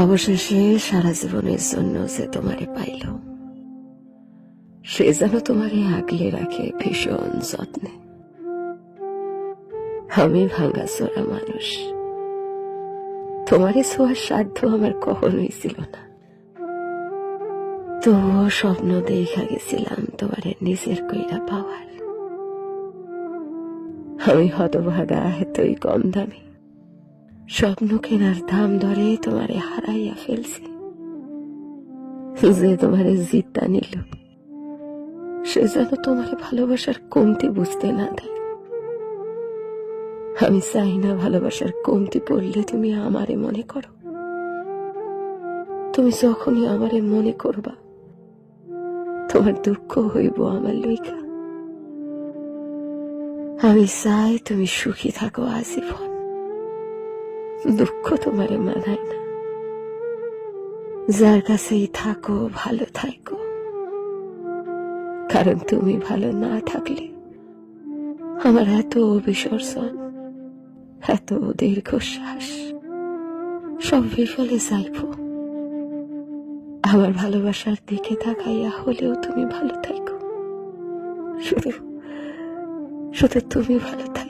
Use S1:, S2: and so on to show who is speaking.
S1: অবশেষে সারা জীবনের জন্য যে তোমারে পাইল, সে যেন তোমারে আগলে রাখে ভীষণ যত্নে। আমি ভাঙা চোরা মানুষ, তোমারে ছোঁয়ার সাধ্য আমার কখনোই ছিল না। তবুও স্বপ্ন দেখা গেছিলাম তোমারে নিজের কইরা পাওয়ার। আমি হতভাগা এতই কম দামি, স্বপ্ন কেনার দাম ধরে তোমারে হারাইয়া ফেলছি। যে তোমারে জিততা নিল, সে যেন তোমারে ভালোবাসার কমতি বুঝতে না দেয়। আমি চাই না ভালোবাসার কমতি পড়লে তুমি আমারে মনে করো। তুমি যখনই আমারে মনে করবা, তোমার দুঃখ হইব আমার লইকা। আমি চাই তুমি সুখী থাকো আজীবন, দুঃখ তোমারে মানায় না। যার কাছেই থাকো ভালো থাকো, কারণ তুমি ভালো না থাকলে আমার এত বিসর্জন, এত দীর্ঘশ্বাস সব বিফলে যাইব। আমার ভালোবাসার দিকে তাকাইয়া হলেও তুমি ভালো থাকো, শুধু শুধু তুমি ভালো থাকো।